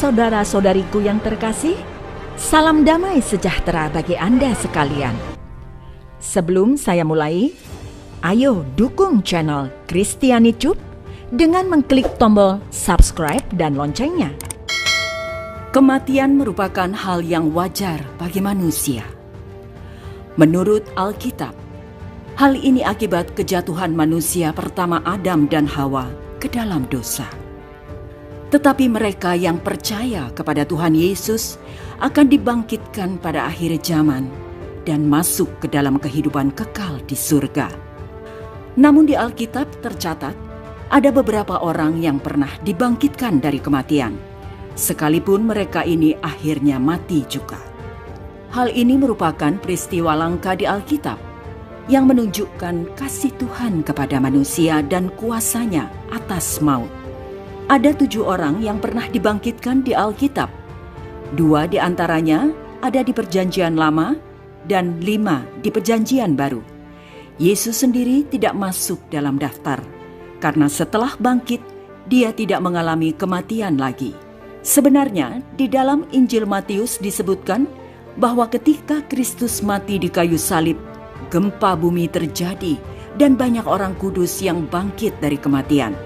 Saudara-saudariku yang terkasih, salam damai sejahtera bagi Anda sekalian. Sebelum saya mulai, ayo dukung channel Kristiani Tube dengan mengklik tombol subscribe dan loncengnya. Kematian merupakan hal yang wajar bagi manusia. Menurut Alkitab, hal ini akibat kejatuhan manusia pertama Adam dan Hawa ke dalam dosa. Tetapi mereka yang percaya kepada Tuhan Yesus akan dibangkitkan pada akhir zaman dan masuk ke dalam kehidupan kekal di surga. Namun di Alkitab tercatat, ada beberapa orang yang pernah dibangkitkan dari kematian, sekalipun mereka ini akhirnya mati juga. Hal ini merupakan peristiwa langka di Alkitab yang menunjukkan kasih Tuhan kepada manusia dan kuasanya atas maut. Ada 7 orang yang pernah dibangkitkan di Alkitab. 2 di antaranya ada di Perjanjian Lama dan 5 di Perjanjian Baru. Yesus sendiri tidak masuk dalam daftar, karena setelah bangkit, dia tidak mengalami kematian lagi. Sebenarnya, di dalam Injil Matius disebutkan bahwa ketika Kristus mati di kayu salib, gempa bumi terjadi dan banyak orang kudus yang bangkit dari kematian.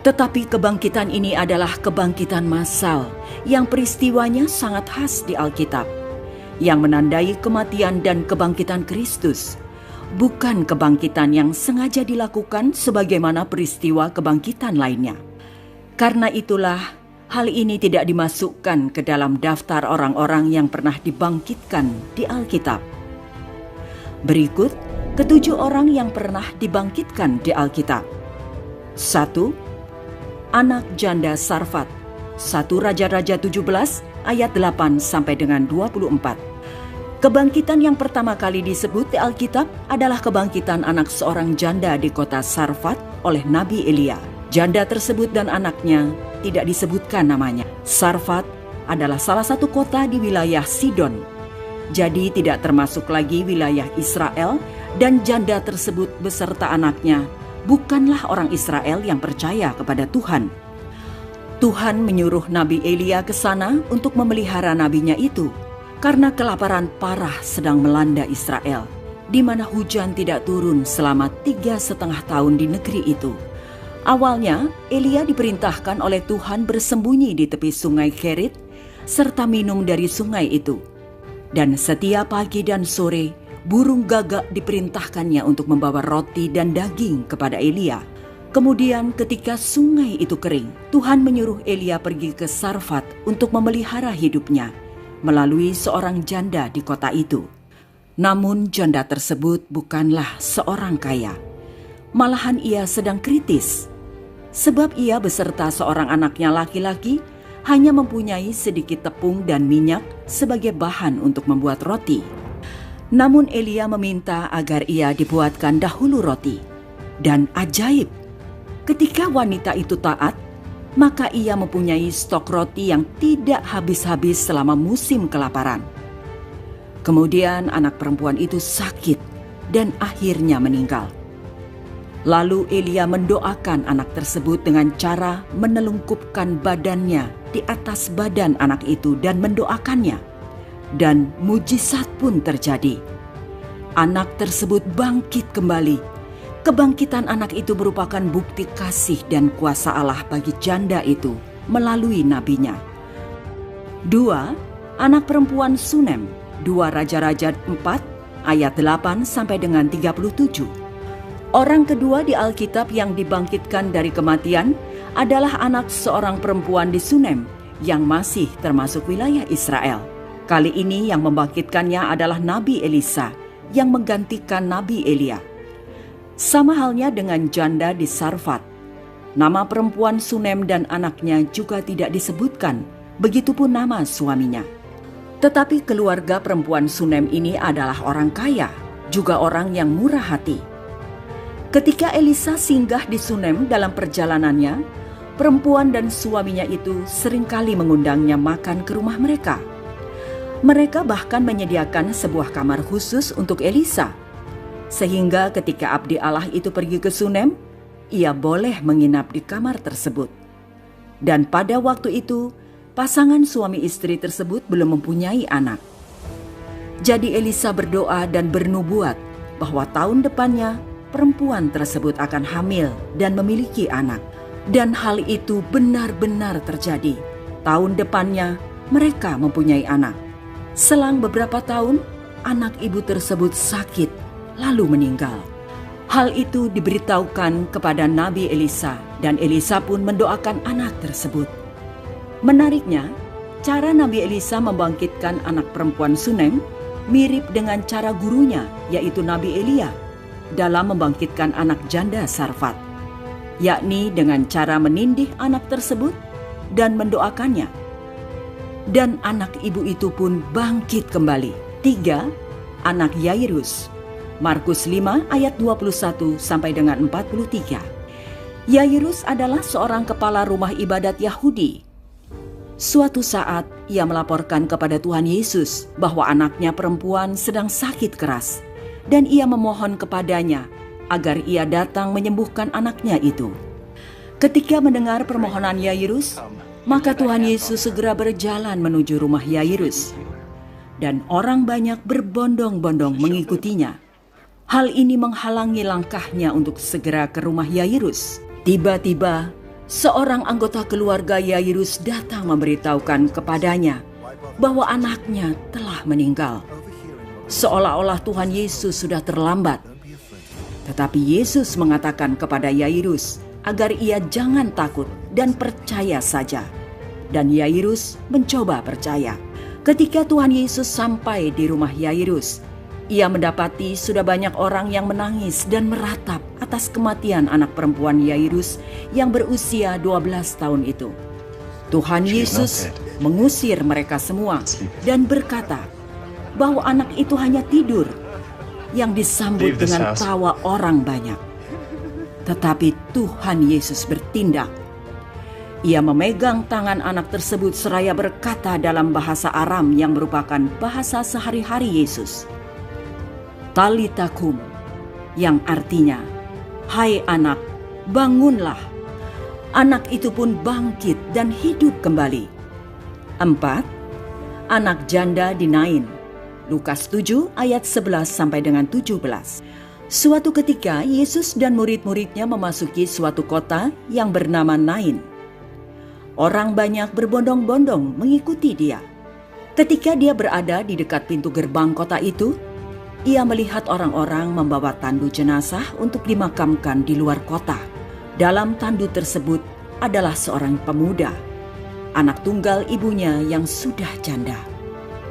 Tetapi kebangkitan ini adalah kebangkitan massal yang peristiwanya sangat khas di Alkitab, yang menandai kematian dan kebangkitan Kristus, bukan kebangkitan yang sengaja dilakukan sebagaimana peristiwa kebangkitan lainnya. Karena itulah, hal ini tidak dimasukkan ke dalam daftar orang-orang yang pernah dibangkitkan di Alkitab. Berikut ke-7 orang yang pernah dibangkitkan di Alkitab. 1. Anak janda Sarfat, 1 Raja-Raja 17 ayat 8 sampai dengan 24. Kebangkitan yang pertama kali disebut di Alkitab adalah kebangkitan anak seorang janda di kota Sarfat oleh Nabi Elia. Janda tersebut dan anaknya tidak disebutkan namanya. Sarfat adalah salah satu kota di wilayah Sidon, jadi tidak termasuk lagi wilayah Israel, dan janda tersebut beserta anaknya bukanlah orang Israel yang percaya kepada Tuhan. Tuhan menyuruh Nabi Elia ke sana untuk memelihara nabinya itu, karena kelaparan parah sedang melanda Israel, di mana hujan tidak turun selama 3,5 tahun di negeri itu. Awalnya, Elia diperintahkan oleh Tuhan bersembunyi di tepi sungai Kerit, serta minum dari sungai itu. Dan setiap pagi dan sore, burung gagak diperintahkannya untuk membawa roti dan daging kepada Elia. Kemudian ketika sungai itu kering, Tuhan menyuruh Elia pergi ke Sarfat untuk memelihara hidupnya melalui seorang janda di kota itu. Namun janda tersebut bukanlah seorang kaya. Malahan ia sedang kritis, sebab ia beserta seorang anaknya laki-laki hanya mempunyai sedikit tepung dan minyak sebagai bahan untuk membuat roti. Namun Elia meminta agar ia dibuatkan dahulu roti. Dan ajaib, ketika wanita itu taat, maka ia mempunyai stok roti yang tidak habis-habis selama musim kelaparan. Kemudian anak perempuan itu sakit dan akhirnya meninggal. Lalu Elia mendoakan anak tersebut dengan cara menelungkupkan badannya di atas badan anak itu dan mendoakannya. Dan mujizat pun terjadi. Anak tersebut bangkit kembali. Kebangkitan anak itu merupakan bukti kasih dan kuasa Allah bagi janda itu melalui nabinya. 2. Anak perempuan Sunem, 2 Raja-Raja 4 ayat 8 sampai dengan 37. Orang kedua di Alkitab yang dibangkitkan dari kematian adalah anak seorang perempuan di Sunem yang masih termasuk wilayah Israel. Kali ini yang membangkitkannya adalah Nabi Elisa yang menggantikan Nabi Elia. Sama halnya dengan janda di Sarfat. Nama perempuan Sunem dan anaknya juga tidak disebutkan, begitupun nama suaminya. Tetapi keluarga perempuan Sunem ini adalah orang kaya, juga orang yang murah hati. Ketika Elisa singgah di Sunem dalam perjalanannya, perempuan dan suaminya itu seringkali mengundangnya makan ke rumah mereka. Mereka bahkan menyediakan sebuah kamar khusus untuk Elisa, sehingga ketika abdi Allah itu pergi ke Sunem, ia boleh menginap di kamar tersebut. Dan pada waktu itu, Pasangan suami istri tersebut belum mempunyai anak. Jadi Elisa berdoa dan bernubuat bahwa tahun depannya perempuan tersebut akan hamil dan memiliki anak. Dan hal itu benar-benar terjadi. Tahun depannya mereka mempunyai anak. Selang beberapa tahun, anak ibu tersebut sakit lalu meninggal. Hal itu diberitahukan kepada Nabi Elisa dan Elisa pun mendoakan anak tersebut. Menariknya, cara Nabi Elisa membangkitkan anak perempuan Sunem mirip dengan cara gurunya, yaitu Nabi Elia, dalam membangkitkan anak janda Sarfat, yakni dengan cara menindih anak tersebut dan mendoakannya. Dan anak ibu itu pun bangkit kembali. 3. Anak Yairus. Markus 5 ayat 21 sampai dengan 43. Yairus adalah seorang kepala rumah ibadat Yahudi. Suatu saat ia melaporkan kepada Tuhan Yesus bahwa anaknya perempuan sedang sakit keras, dan ia memohon kepadanya agar ia datang menyembuhkan anaknya itu. Ketika mendengar permohonan Yairus, maka Tuhan Yesus segera berjalan menuju rumah Yairus, dan orang banyak berbondong-bondong mengikutinya. Hal ini menghalangi langkahnya untuk segera ke rumah Yairus. Tiba-tiba, seorang anggota keluarga Yairus datang memberitahukan kepadanya bahwa anaknya telah meninggal. Seolah-olah Tuhan Yesus sudah terlambat. Tetapi Yesus mengatakan kepada Yairus agar ia jangan takut dan percaya saja. Dan Yairus mencoba percaya. Ketika Tuhan Yesus sampai di rumah Yairus, ia mendapati sudah banyak orang yang menangis dan meratap atas kematian anak perempuan Yairus yang berusia 12 tahun itu. Tuhan Yesus mengusir mereka semua dan berkata bahwa anak itu hanya tidur, yang disambut dengan tawa orang banyak. Tetapi Tuhan Yesus bertindak. Ia memegang tangan anak tersebut seraya berkata dalam bahasa Aram yang merupakan bahasa sehari-hari Yesus, Talita kum, yang artinya, hai anak, bangunlah. Anak itu pun bangkit dan hidup kembali. 4. Anak janda di Nain. Lukas 7 ayat 11 sampai dengan 17. Suatu ketika Yesus dan murid-muridnya memasuki suatu kota yang bernama Nain. Orang banyak berbondong-bondong mengikuti dia. Ketika dia berada di dekat pintu gerbang kota itu, ia melihat orang-orang membawa tandu jenazah untuk dimakamkan di luar kota. Dalam tandu tersebut adalah seorang pemuda, anak tunggal ibunya yang sudah janda.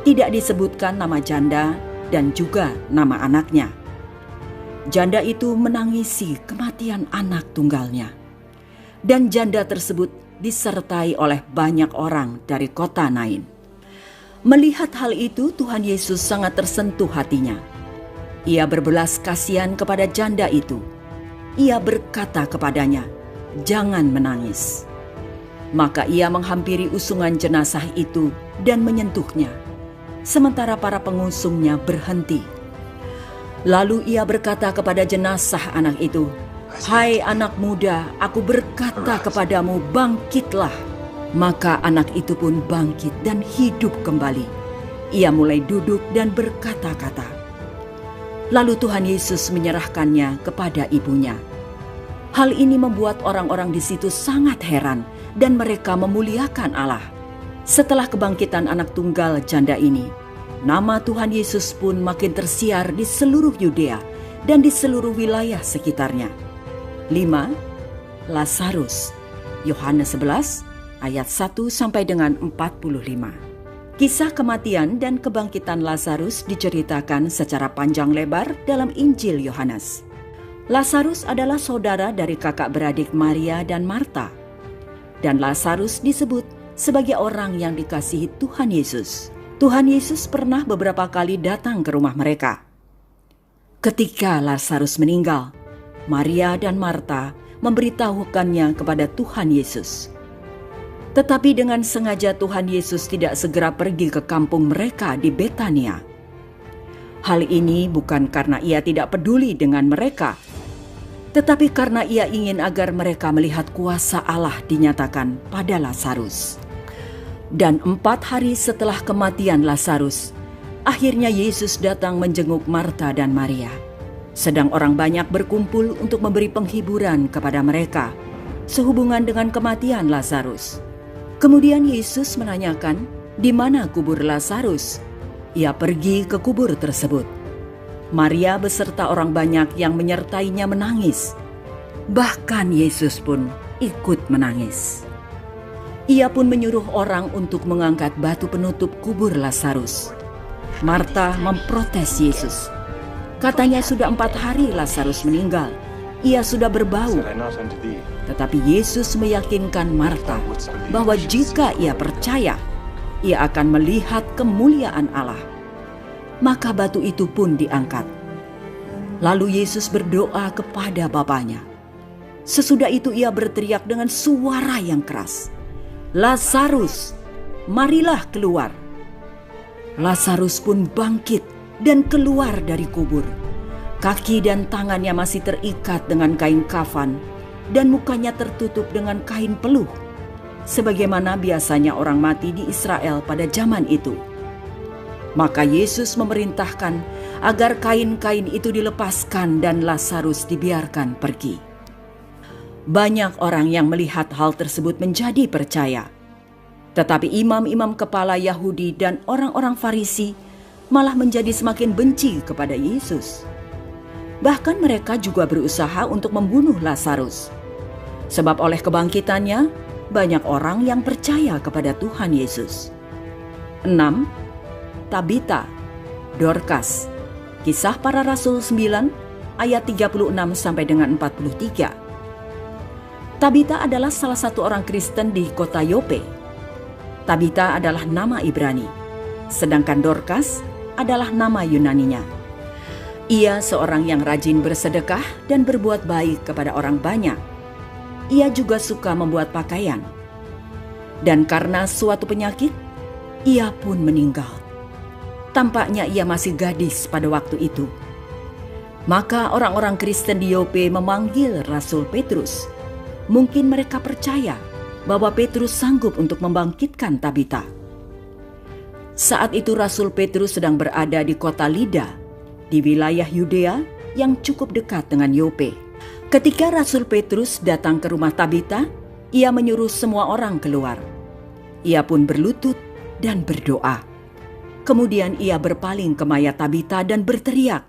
Tidak disebutkan nama janda dan juga nama anaknya. Janda itu menangisi kematian anak tunggalnya. Dan janda tersebut disertai oleh banyak orang dari kota Nain. Melihat hal itu, Tuhan Yesus sangat tersentuh hatinya. Ia berbelas kasihan kepada janda itu. Ia berkata kepadanya, "Jangan menangis." Maka ia menghampiri usungan jenazah itu dan menyentuhnya, sementara para pengusungnya berhenti. Lalu ia berkata kepada jenazah anak itu, "Hai anak muda, aku berkata kepadamu, bangkitlah." Maka anak itu pun bangkit dan hidup kembali. Ia mulai duduk dan berkata-kata. Lalu Tuhan Yesus menyerahkannya kepada ibunya. Hal ini membuat orang-orang di situ sangat heran dan mereka memuliakan Allah. Setelah kebangkitan anak tunggal janda ini, nama Tuhan Yesus pun makin tersiar di seluruh Yudea dan di seluruh wilayah sekitarnya. 5. Lazarus. Yohanes 11 ayat 1 sampai dengan 45. Kisah kematian dan kebangkitan Lazarus diceritakan secara panjang lebar dalam Injil Yohanes. Lazarus adalah saudara dari kakak beradik Maria dan Marta. Dan Lazarus disebut sebagai orang yang dikasihi Tuhan Yesus. Tuhan Yesus pernah beberapa kali datang ke rumah mereka. Ketika Lazarus meninggal, Maria dan Marta memberitahukannya kepada Tuhan Yesus. Tetapi dengan sengaja Tuhan Yesus tidak segera pergi ke kampung mereka di Betania. Hal ini bukan karena ia tidak peduli dengan mereka, tetapi karena ia ingin agar mereka melihat kuasa Allah dinyatakan pada Lazarus. Dan 4 hari setelah kematian Lazarus, akhirnya Yesus datang menjenguk Marta dan Maria. Sedang orang banyak berkumpul untuk memberi penghiburan kepada mereka sehubungan dengan kematian Lazarus. Kemudian Yesus menanyakan, "Di mana kubur Lazarus?" Ia pergi ke kubur tersebut. Maria beserta orang banyak yang menyertainya menangis. Bahkan Yesus pun ikut menangis. Ia pun menyuruh orang untuk mengangkat batu penutup kubur Lazarus. Marta memprotes Yesus. Katanya sudah 4 hari Lazarus meninggal. Ia sudah berbau. Tetapi Yesus meyakinkan Marta bahwa jika ia percaya, ia akan melihat kemuliaan Allah. Maka batu itu pun diangkat. Lalu Yesus berdoa kepada Bapanya. Sesudah itu ia berteriak dengan suara yang keras, "Lazarus, marilah keluar." Lazarus pun bangkit dan keluar dari kubur. Kaki dan tangannya masih terikat dengan kain kafan dan mukanya tertutup dengan kain peluh, sebagaimana biasanya orang mati di Israel pada zaman itu. Maka Yesus memerintahkan agar kain-kain itu dilepaskan dan Lazarus dibiarkan pergi. Banyak orang yang melihat hal tersebut menjadi percaya. Tetapi imam-imam kepala Yahudi dan orang-orang Farisi malah menjadi semakin benci kepada Yesus. Bahkan mereka juga berusaha untuk membunuh Lazarus. Sebab oleh kebangkitannya, banyak orang yang percaya kepada Tuhan Yesus. 6. Tabita, Dorkas. Kisah Para Rasul 9 ayat 36 sampai dengan 43. Tabita adalah salah satu orang Kristen di kota Yope. Tabita adalah nama Ibrani, sedangkan Dorkas adalah nama Yunaninya. Ia seorang yang rajin bersedekah dan berbuat baik kepada orang banyak. Ia juga suka membuat pakaian. Dan karena suatu penyakit, ia pun meninggal. Tampaknya ia masih gadis pada waktu itu. Maka orang-orang Kristen di Yope memanggil Rasul Petrus. Mungkin mereka percaya bahwa Petrus sanggup untuk membangkitkan Tabita. Saat itu Rasul Petrus sedang berada di kota Lida, di wilayah Yudea yang cukup dekat dengan Yope. Ketika Rasul Petrus datang ke rumah Tabita, ia menyuruh semua orang keluar. Ia pun berlutut dan berdoa. Kemudian ia berpaling ke mayat Tabita dan berteriak,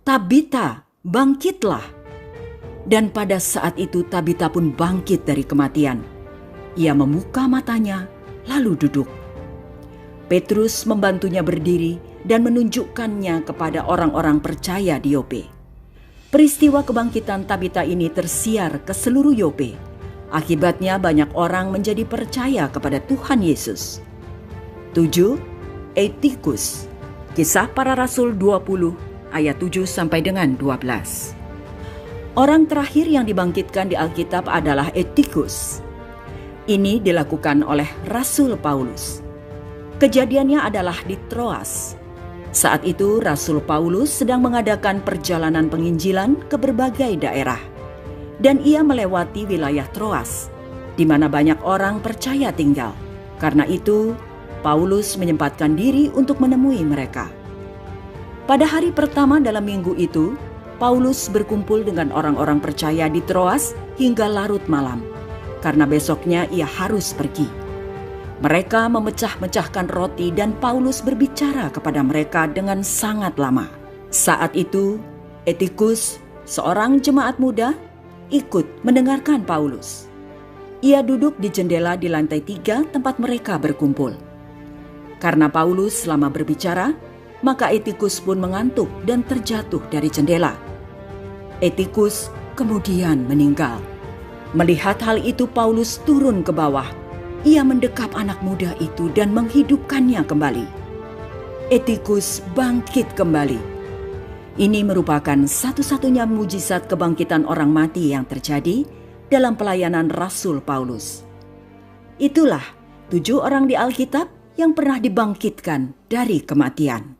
"Tabita, bangkitlah!" Dan pada saat itu Tabita pun bangkit dari kematian. Ia membuka matanya, lalu duduk. Petrus membantunya berdiri dan menunjukkannya kepada orang-orang percaya di Yope. Peristiwa kebangkitan Tabita ini tersiar ke seluruh Yope. Akibatnya banyak orang menjadi percaya kepada Tuhan Yesus. 7. Eutikus. Kisah Para Rasul 20 ayat 7 sampai dengan 12. Orang terakhir yang dibangkitkan di Alkitab adalah Eutikus. Ini dilakukan oleh Rasul Paulus. Kejadiannya adalah di Troas. Saat itu Rasul Paulus sedang mengadakan perjalanan penginjilan ke berbagai daerah. Dan ia melewati wilayah Troas, di mana banyak orang percaya tinggal. Karena itu, Paulus menyempatkan diri untuk menemui mereka. Pada hari pertama dalam minggu itu, Paulus berkumpul dengan orang-orang percaya di Troas hingga larut malam, karena besoknya ia harus pergi. Mereka memecah-mecahkan roti dan Paulus berbicara kepada mereka dengan sangat lama. Saat itu, Eutikus, seorang jemaat muda, ikut mendengarkan Paulus. Ia duduk di jendela di lantai 3 tempat mereka berkumpul. Karena Paulus lama berbicara, maka Eutikus pun mengantuk dan terjatuh dari jendela. Eutikus kemudian meninggal. Melihat hal itu, Paulus turun ke bawah. Ia mendekap anak muda itu dan menghidupkannya kembali. Eutikus bangkit kembali. Ini merupakan satu-satunya mujizat kebangkitan orang mati yang terjadi dalam pelayanan Rasul Paulus. Itulah 7 orang di Alkitab yang pernah dibangkitkan dari kematian.